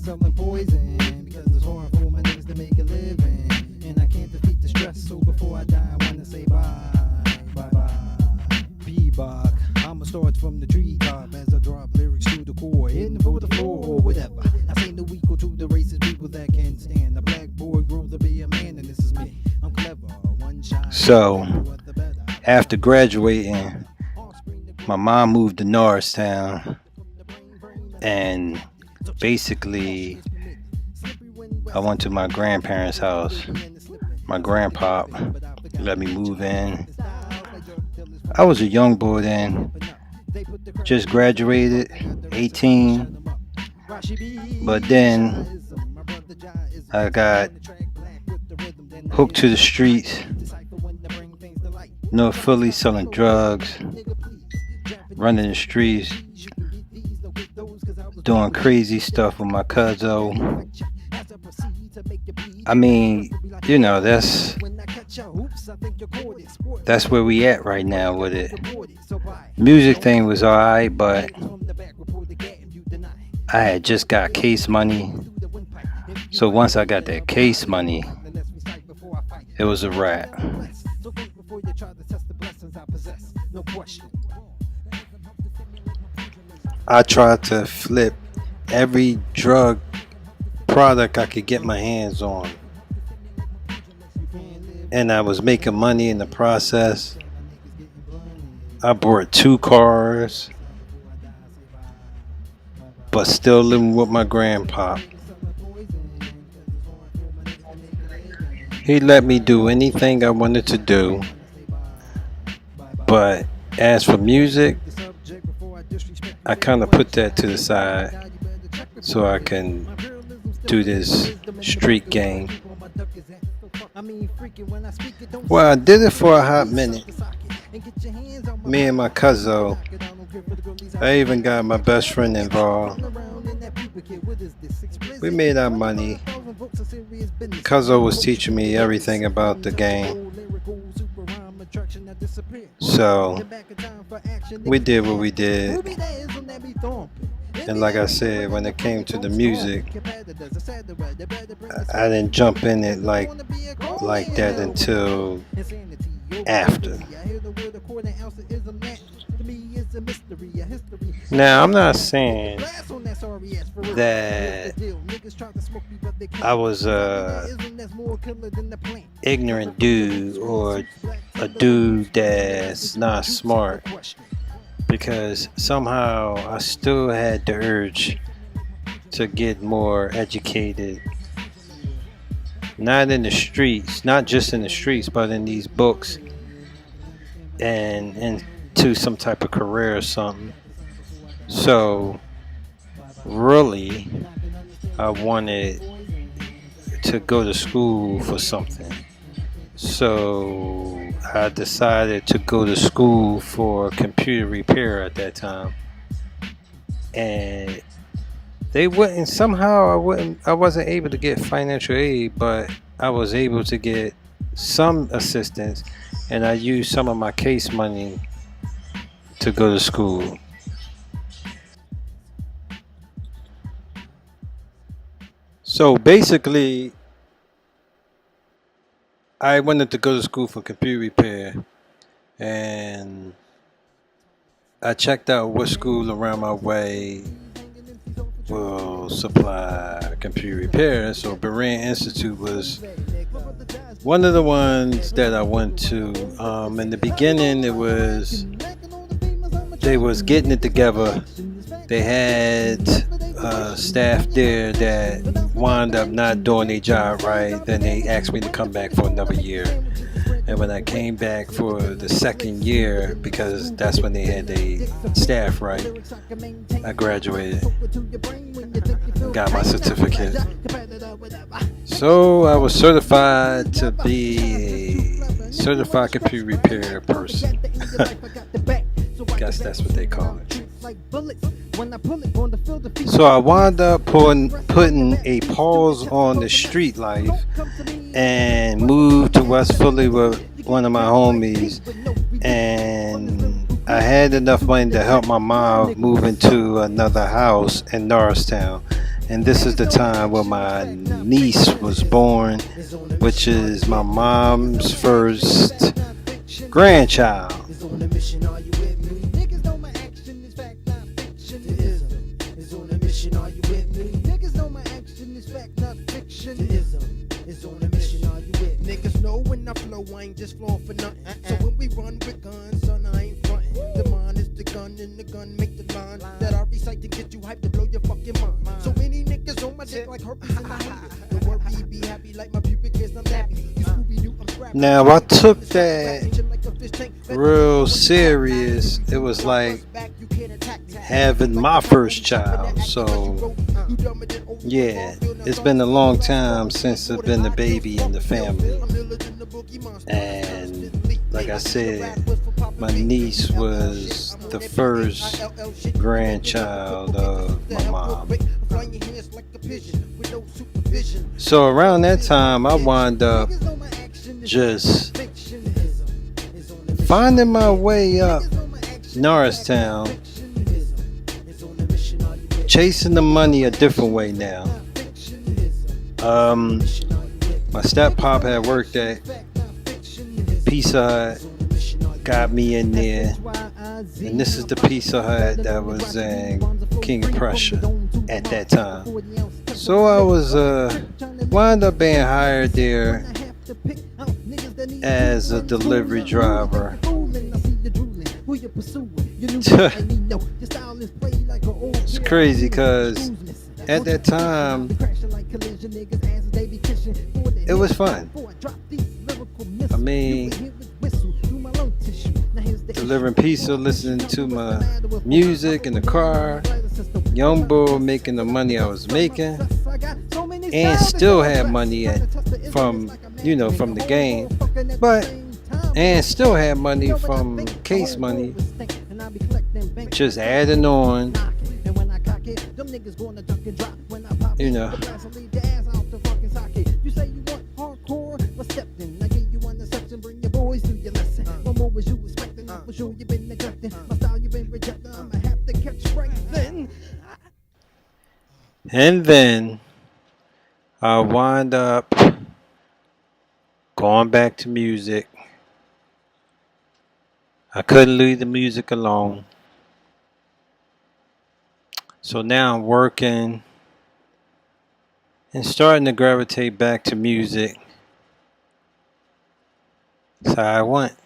selling poison because it's hard for my niggas to make a living, and I can't defeat the stress. So before I die, I wanna say bye. P-Bach, I'ma start from the treetop as I drop lyrics to the core, hitting for the floor or whatever. I say no equal to the racist people that can't stand. A black boy grows to be a man, and this is me. I'm clever, one shot. So, after graduating, my mom moved to Norristown, and basically, I went to my grandparents' house. My grandpa let me move in. I was a young boy then, just graduated, 18. But then I got hooked to the streets, North Philly, selling drugs, running the streets, doing crazy stuff with my cousin. I mean, you know, that's where we at right now with it. Music thing was alright, but I had just got case money. So once I got that case money, it was a wrap. I tried to flip every drug product I could get my hands on, and I was making money in the process. I bought 2 cars, but still living with my grandpa. He let me do anything I wanted to do, but as for music, I kind of put that to the side so I can do this street game. Well, I did it for a hot minute. Me and my cousin, I even got my best friend involved. We made our money. Cousin was teaching me everything about the game. So we did what we did. And like I said, when it came to the music, I didn't jump in it like that until after. Now, I'm not saying that I was a ignorant dude or a dude that's not smart, because somehow I still had the urge to get more educated, not in the streets, not just in the streets, but in these books and into some type of career or something. So really, I wanted to go to school for something. So I decided to go to school for computer repair at that time. And I wasn't able to get financial aid, but I was able to get some assistance, and I used some of my case money to go to school. So basically, I wanted to go to school for computer repair, and I checked out what school around my way will supply computer repair. So Berean Institute was one of the ones that I went to. In the beginning, they was getting it together. They had staff there that wound up not doing their job right. Then they asked me to come back for another year. And when I came back for the second year, because that's when they had their staff right, I graduated, got my certificate. So I was certified to be a certified computer repair person. Guess that's what they call it. So I wound up putting a pause on the street life and moved to West Philly with one of my homies, and I had enough money to help my mom move into another house in Norristown, And this is the time where my niece was born, which is my mom's first grandchild. Is on a mission, are you with me? Niggas know my action is fact, not fiction. The ism is on a mission, are you with me? Niggas know my action is fact, not fiction. The ism is on a mission, are you with me? Niggas know when I flow, I ain't just flowing for nothing. So when we run with guns, son, I ain't frontin'. The mind is the gun, and the gun make the line that I recite to get you hyped to blow your fucking mind. So any niggas on my dick like herpes and I hate it. Don't worry, be happy like my pubic hairs, I'm nappy. You Scooby-Doo, I'm scrappy. Now I took that real serious. It was like having my first child. So yeah, it's been a long time since I've been a baby in the family. And like I said, my niece was the first grandchild of my mom. So around that time, I wound up just finding my way up Norristown, chasing the money a different way now. My step pop had worked at Pizza Hut, got me in there, and this is the Pizza Hut that was in King of Prussia at that time. So I was wound up being hired there as a delivery driver. It's crazy because at that time it was fun. I mean, delivering pizza, listening to my music in the car, young boy making the money I was making, and still had money from the game, and still had money from case money, just adding on, And then I wind up going back to music. I couldn't leave the music alone. So now I'm working and starting to gravitate back to music. That's how I went.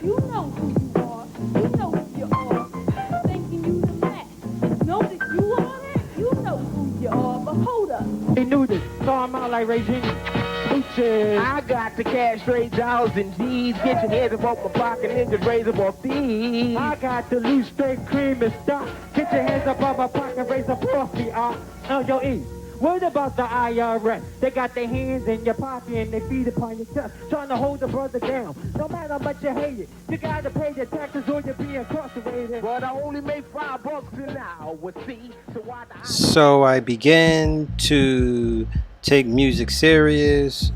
You know who you are. You know who you are. Thinking you the man. Know that you are it. You know who you are. But hold up. They knew this, so I'm out like Regine. I got the cash straight dollars and G's. Get your hands above my pocket and just raise them off these. I got the loose straight cream and stock. Get your hands above my pocket, raise them off me. Yo, E. What about the IRS? They got their hands in your pocket and they feet upon your chest, trying to hold the brother down. No matter how much you hate it, you gotta pay your taxes or you'll be incarcerated. But I only make $5 an hour, see? So I began to take music serious.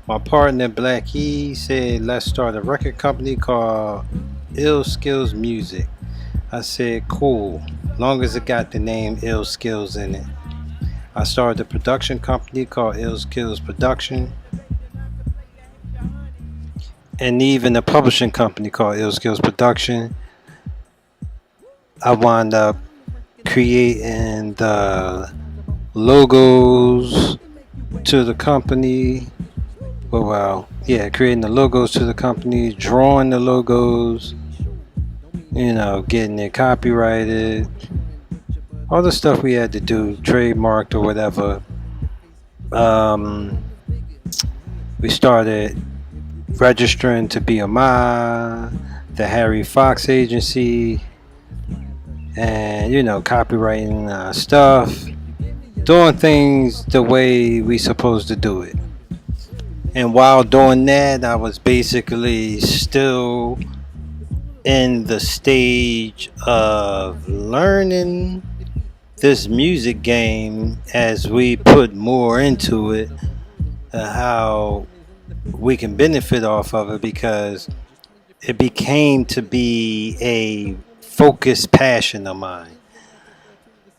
My partner Black E said, let's start a record company called Ill Skills Music. I said, cool, long as it got the name Ill Skills in it. I started a production company called Ill Skills Production, and even a publishing company called Ill Skills Production. I wound up creating the logos to the company. Creating the logos to the company, drawing the logos, getting it copyrighted. All the stuff we had to do, trademarked or whatever. We started registering to BMI, the Harry Fox Agency, and copywriting stuff, doing things the way we supposed to do it. And while doing that, I was basically still in the stage of learning this music game as we put more into it, how we can benefit off of it, because it became to be a focused passion of mine.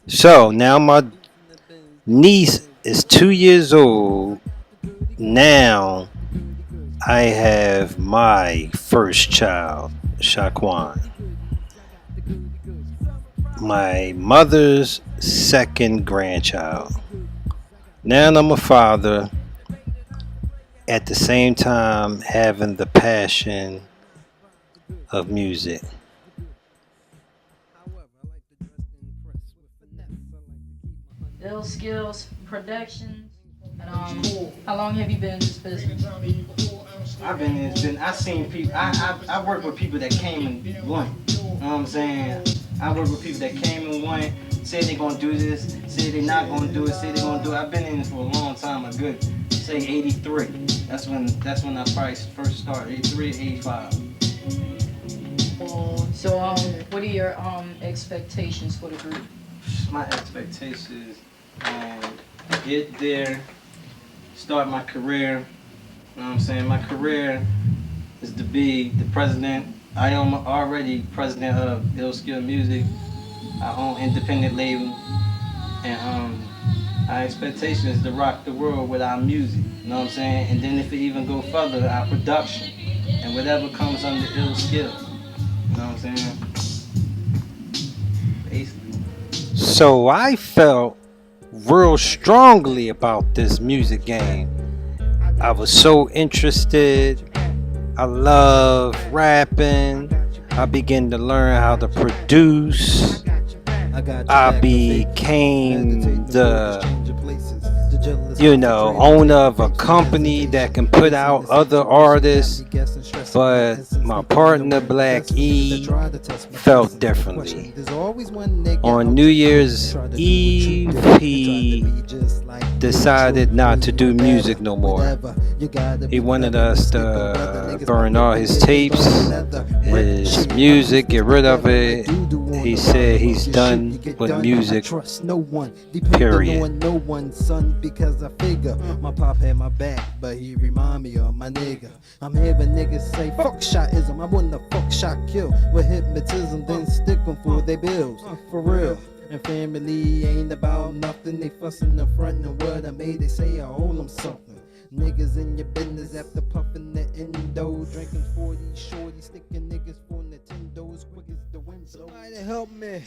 So now my niece is 2 years old. Now I have my first child, Shaquan. My mother's second grandchild. Now I'm a father, at the same time having the passion of music. Ill Skills Productions. And how long have you been in this business? I've been in this business. I seen people. I work with people that came and won. You know what I'm saying? I work with people that came and won. Say they gonna do this. Say they not gonna do it. Say they gonna do it. I've been in this for a long time. A good say 83. That's when I probably first started. 83, 85. So what are your expectations for the group? My expectations, get there, start my career. You know what I'm saying? My career is to be the president. I am already president of Ill Skill Music. I own independent label, and our expectation is to rock the world with our music. You know what I'm saying? And then if it even go further, our production and whatever comes under Ill Skill. You know what I'm saying? Basically. So I felt real strongly about this music game. I was so interested. I love rapping. I began to learn how to produce. I became the, owner of a company that can put out other artists. But my partner, Black E, felt differently. On New Year's Eve, he decided not to do music no more. He wanted us to burn all his tapes, his music, get rid of it. He said he's done with music, period. No one, son, because I figure my pop had my back, but he remind me of my nigga. I'm hearing niggas say fuck shotism. I wanna fuck shot kill with hypnotism, then stick them for their bills. For real. And family ain't about nothing. They fussin' in front of what I made. They say I owe them something. Niggas in your business after puffin' the endo, drinking 40 shorty, sticking niggas for Nintendo's quick as the wind. Somebody help me.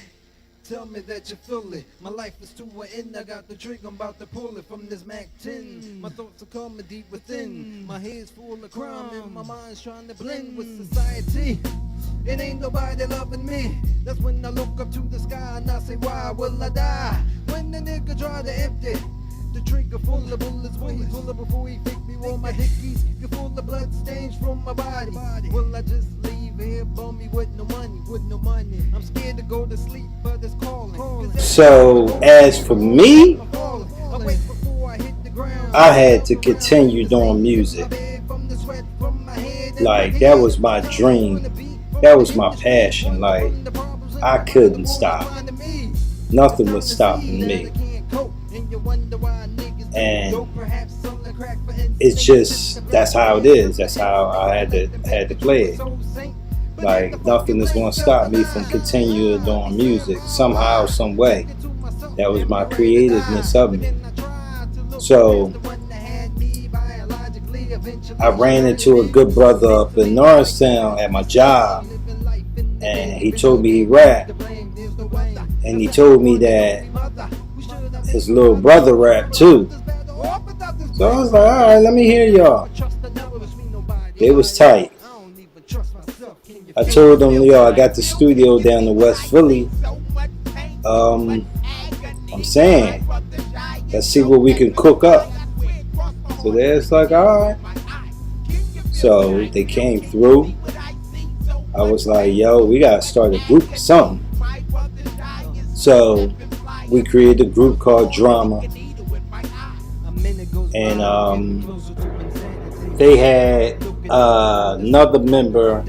Tell me that you feel it. My life is to an end. I got the trigger. I'm about to pull it from this Mac 10. My thoughts are coming deep within. My head's full of crime and my mind's trying to blend with society. It ain't nobody loving me. That's when I look up to the sky and I say, why will I die? When the nigga try to empty the trigger full of bullets, when he pull up before he pick me, all my dickies get full of blood stains from my body. Will I just leave here bummy with no money? I'm scared to go to sleep, but it's calling. So as for me, I had to continue doing music. Like, that was my dream. That was my passion. Like, I couldn't stop. Nothing was stopping me. And it's just, that's how it is. That's how I had to play it. Like, nothing is going to stop me from continuing doing music somehow, some way. That was my creativeness of me. So I ran into a good brother up in Norristown at my job, and he told me he rapped, and he told me that his little brother rapped too. So I was like, all right, let me hear y'all. They was tight. I told them, yo, I got the studio down in West Philly. I'm saying, let's see what we can cook up. So they was like, all right. So they came through. I was like, yo, we gotta start a group or something. So we created a group called Drama. And they had another member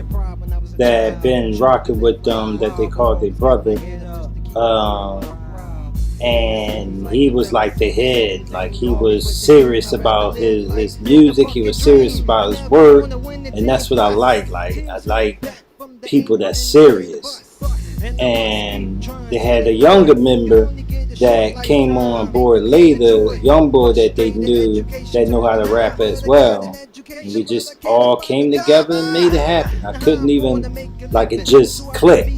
that had been rocking with them that they called their brother. And he was like the head. Like, he was serious about his music. He was serious about his work. And that's what I like. Like, I like people that's serious. and they had a younger member that came on board later, young boy that they knew that knew how to rap as well. And we just all came together and made it happen. I couldn't even, like, it just clicked.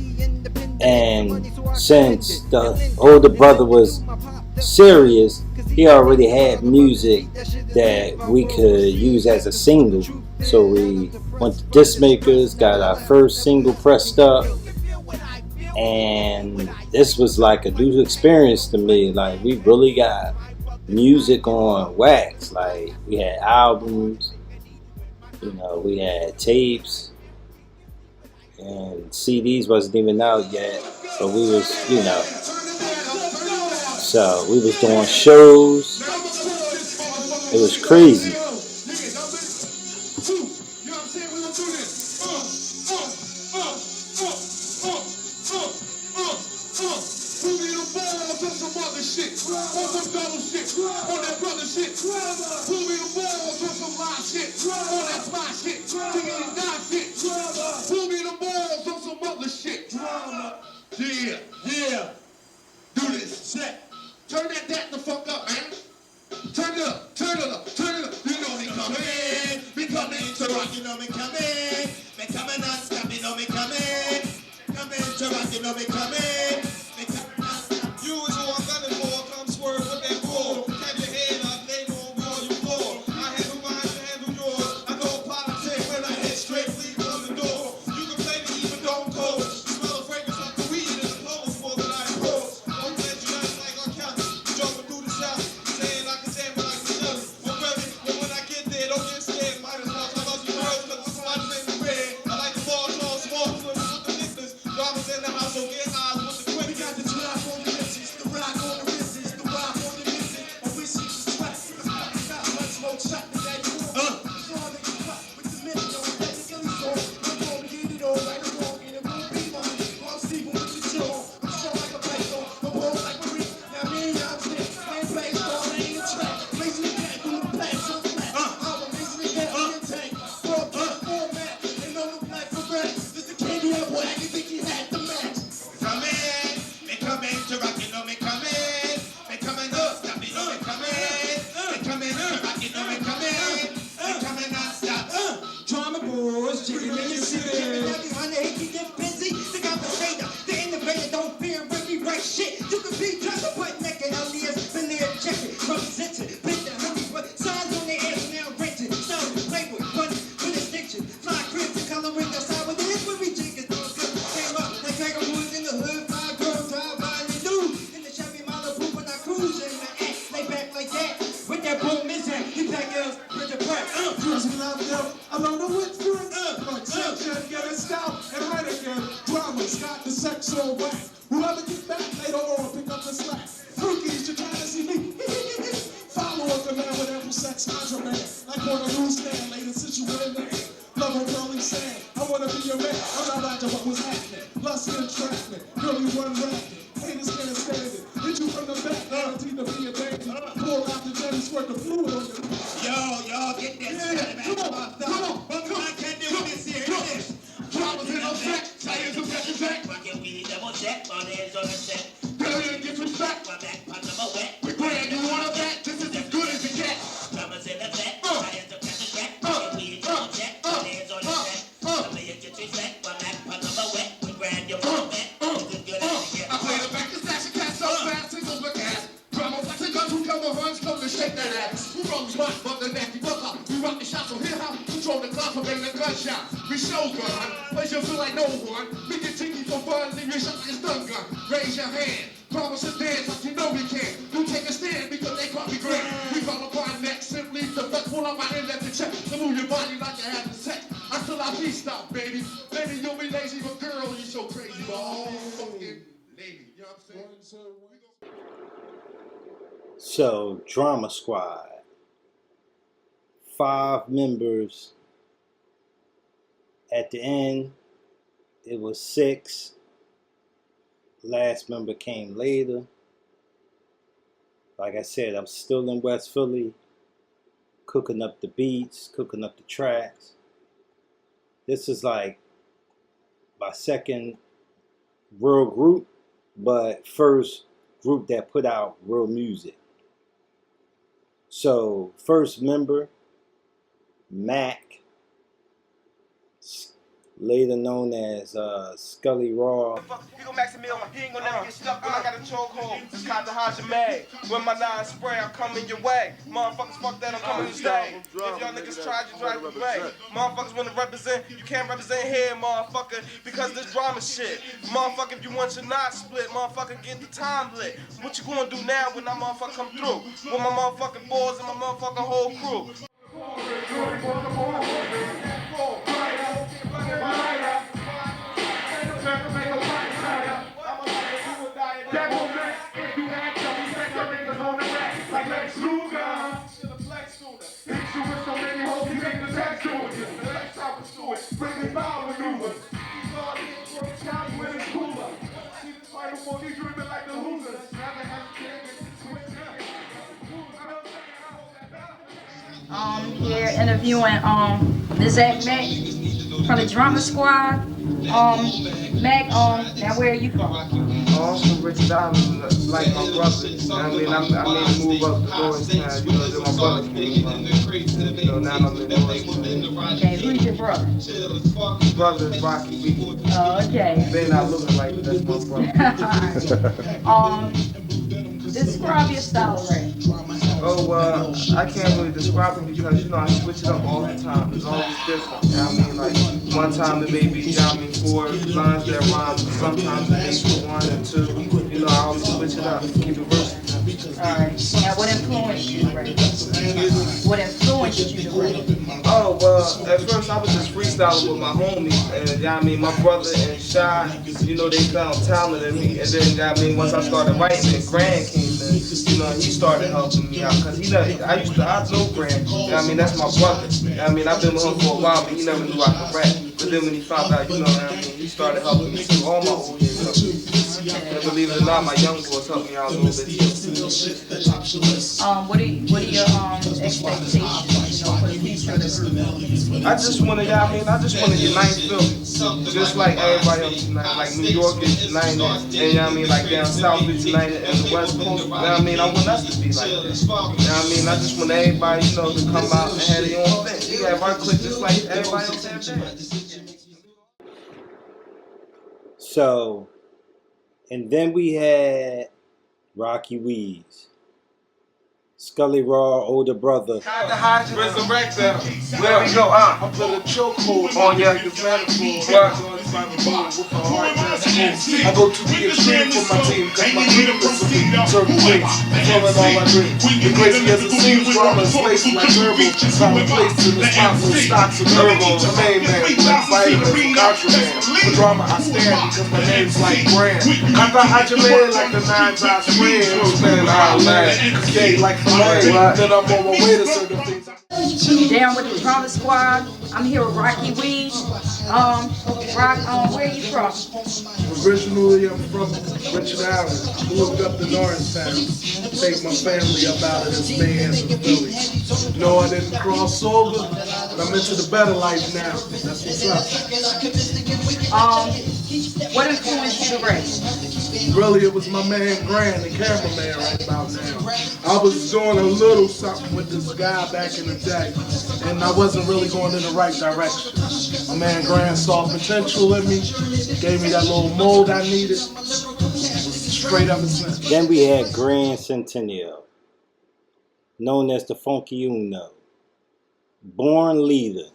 And since the older brother was serious, he already had music that we could use as a single. So we went to disc makers, got our first single pressed up, and this was like a new experience to me. Like, we really got music on wax. Like, we had albums, we had tapes, and CDs wasn't even out yet, but we was, so we was doing shows. It was crazy. Yeah. Do this. Turn that the fuck up, man. Turn it up. You know me coming. We coming to rock, you know me coming. Me coming non-stop, you know me coming. Coming to rock, you know me coming. Me coming non-stop. Usual gunning for, come swerve with that bull. Have your head up, they gon' roll you floor. I handle mine, you handle yours. I know politics when I hit straight, leave on the door. You can play me even don't code. Smell the fragrance of the weed in the clothes for the night pros. Don't let you nice like our county. Jumping through the south, saying I can say but I can tell it. I'm ready, but when I get there, don't get scared. Might as well talk about you girls, cause this watch ain't the red. I like the ball, small, with the listeners. Drivers in the house, so get eyes with the quick. We got the drop on the misses, the rock on the misses, the rock on the misses. And we see the sweat, let's smoke shot the day you want. It's all that you cut with the minute, yo, technically so. We're gonna get it all right or wrong, and it won't be mine. I'm Steven with the chill. I'm strong like a python, I'm bold like a reef. Now me and y'all stick, man, bass ball, ain't a track. Racing the cat through the black, so flat. I'm racing the cat in the tank. Broadcast format, ain't no black for red. This the candy up, boy, you think he had the match. Me coming to rock, you know me coming. Me coming up, stop, you know me coming. Me coming to rock, you know me coming. Me coming non-stop. Drama boys, chicken in your city. Honey, hate to get busy. The conversator, the innovator, don't fear when we write shit. You can be just a butt naked, alias, been there, check it, represented, been the hurry, but signs on the air now rented. Started to play with, bunny, with distinction. Fly cribs and coloring outside with the hip when we jiggers. Came up like Tiger Woods in the hood, 5 girls drive by in the news. In the Chevy Malibu when I cruise in the act, lay back like that. With that boom is that, he pack girls, bring the prep. Dress me up, I love the whip through it. Get it style and right again. Drama's got the sex all whack. Whoever gets back later on, pick up the slack. Freakies, you trying to see me? Follow up the man with ample sex, I'm man. Like on a newsstand, later situated man. Love on rolling sand. I wanna be your man. I'm not after what was happening. Lust and entrapment. Girl, you run rapid. Haters can't stand it. Hit you from the back, guaranteed to be a baby. Pull out the jelly, squirt the fluid on you. Yo, get that shit, man. Come on. I can't do this here. Come on. Drama's in effect. Tires of that effect. Fucking weed, double check. My nails on the set. Girl, you disrespect. My back part of my wet. We brand you want a vet. This is as good as it gets. Drama's in effect. Tires of that effect. Fucking weed, double check. My nails on the set. Some of you disrespect. My back part of my wet. We brand you want a vet. This is good as it gets. I play the back to stash and cast so fast. Singles with gas. Drama like the guns who come the horns, come to shake that ass. Who runs my but the nasty bucker? We rock the shots, so here how control the clock for the gunshot. We showgun, place you feel like no one. We get cheeky for fun, leave your shot like a stun gun. Raise your hand, promise to dance like you know we can. You take a stand because they call me great. We call upon next, simply the fuck pull out my end at the check. To move your body like you have the sex. I still I be stop, baby. Baby, you'll be lazy, but girl, you so crazy. Oh, fucking lady, you know what I'm saying? So, Drama Squad, 5 members. At the end, it was 6. Last member came later. Like I said, I'm still in West Philly, cooking up the beats, cooking up the tracks. This is like my second real group, but first group that put out real music. So first member, Mac, later known as Scully Raw. He go Max a meal, he ain't gonna never get stuck when I got a chokehold. Just caught the Haja Mag. When my nine spray, I'm coming your way. Motherfuckers, fuck that, I'm coming to stay. If y'all niggas tried, you drive away. Motherfuckers wanna represent, you can't represent here, motherfucker, because this drama shit. Motherfucker, if you want your knot split, motherfucker, get the time lit. What you gonna do now when that motherfucker come through? With my motherfucking boys and my motherfucking whole crew. Here interviewing Ms. Mac from the Drama Squad. Mac, now where are you from? I'm from Richard Island, like my brother. I mean, I made a move up to Norristown, you know, that my brother came from. You know, now I'm in Norristown. Okay, who's your brother? His brother is Rocky B. Oh, okay. They're not looking like it, that's my brother. Describe your style of rap. Oh, I can't really describe it because, you know, I switch it up all the time. It's always different. You know what I mean? Like, one time it may be, you know what I mean, 4 lines that rhyme. Sometimes it may be 1 and 2. You know, I always switch it up. Keep it versatile. Alright. Now, what influenced you to rap? What influenced you to rap? Oh, well, at first I was just freestyling with my homies, and you know what I mean, my brother and Shy, you know, they found talent in me, and then, you know what I mean, once I started writing and Grand came in, you know, he started helping me out, because I know Grand, you know what I mean, that's my brother, you know what I mean, I've been with him for a while, but he never knew I could rap, but then when he found out, you know what I mean, he started helping me too, all my old niggas helped me. And believe it or not, my young boys helped me out a little bit too. What are your expectations, you know, for the future of the group? I just want to, I just want to unite Philly, just like everybody else united, like New York is united, and you know what I mean, like down south is united, and the West Coast, you know what I mean, I want us to be like that, you know what I mean, I just want everybody, you know, to come out and have their own thing. We have our clique just like everybody else have theirs. So, and then we had Rocky Weeds, Scully Raw, older brother. Resurrect them. There we go, I put a chokehold on ya. I go to the extreme for my team, cause my team is a beat, turtle wings, fulfilling all my dreams. The crazy as it seems, drama is laced like herbal. Solid place in the spots with stocks and herbal. The main man, like vitamins, contraband. For drama I stand because my name's like Grand. I got Hajime like the 9-eye spread. Stand out loud, gay like the land. Then I'm on my way to certain things. Down with the Drama Squad. I'm here with Rocky Weed. Where are you from? Originally, I'm from Richard Island. Moved up to Norristown. Take my family up out of this man's Philly. No, I didn't cross over, but I'm into the better life now. That's what's up. What influenced you to rap? Really, it was my man Grand, the cameraman, right about now. I was doing a little something with this guy back in the day, and I wasn't really going in the right direction. My man Grand saw potential in me, gave me that little mold I needed. Straight up and since. Then we had Grand Centennial, known as the Funky Uno, born leader.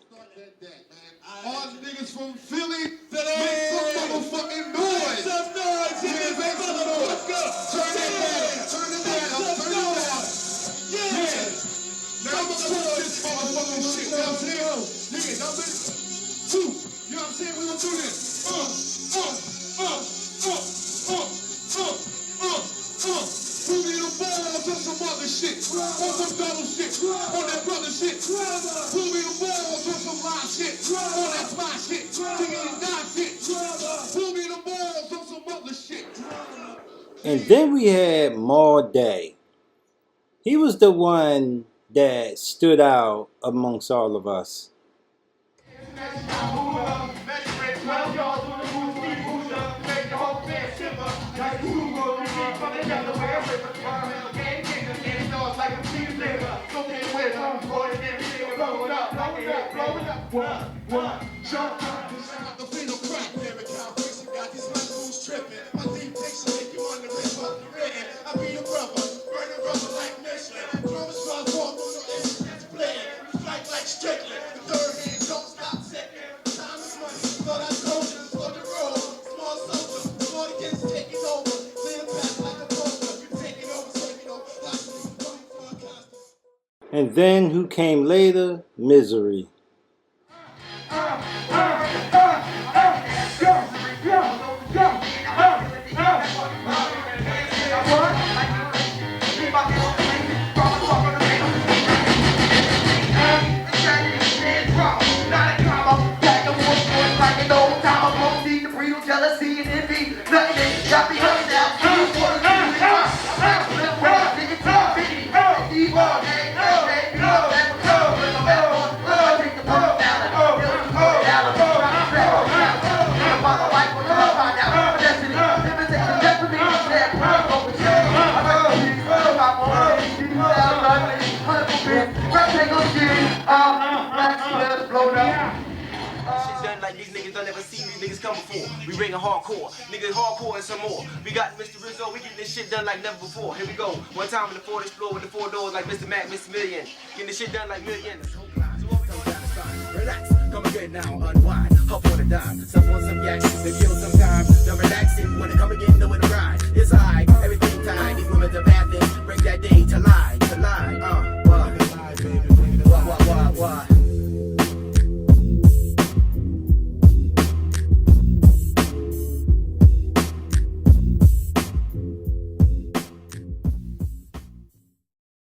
All the niggas from Philly that make some motherfucking noise. Some noise, yeah, make some noise. Turn it down, turn it down, turn it down. Yeah. Now I'm gonna put this motherfucking shit down here. Nigga, number 2. You know what I'm saying? We gonna do this. Put me the balls on some other shit. On some double shit. On that brother shit. Put me the balls on some live shit. On that fly shit. Diggity dot shit. Put me the balls on some other shit. And then we had Maul Day. He was the one that stood out amongst all of us. Make your whole Jump up, the fatal crack. Never count this, you got these high fools tripping. My deep takes to make you on the river. I be the brother, burning rubber like Michelin. Drums start walking on the instruments playing. You fight like Strickland. The third hand don't stop ticking. Time is money, thought I told you for the road. Small soldier, small against taking over. Clear path like a poker. You taking over, taking over. Like you going for a costume. And then who came later? Misery. Jealousy and envy, nothing got me upset. Done like these niggas, I never seen these niggas come before. We bringing hardcore, niggas hardcore and some more. We got Mr. Rizzo, we getting this shit done like never before. Here we go, one time in the Ford Explorer with the 4 doors like Mr. Mac, Mr. Million. Getting this shit done like millions. Relax, come again now, unwind, hop on a dime. Some on some yak, they kill some time. Done relaxing, wanna come again, know when to ride.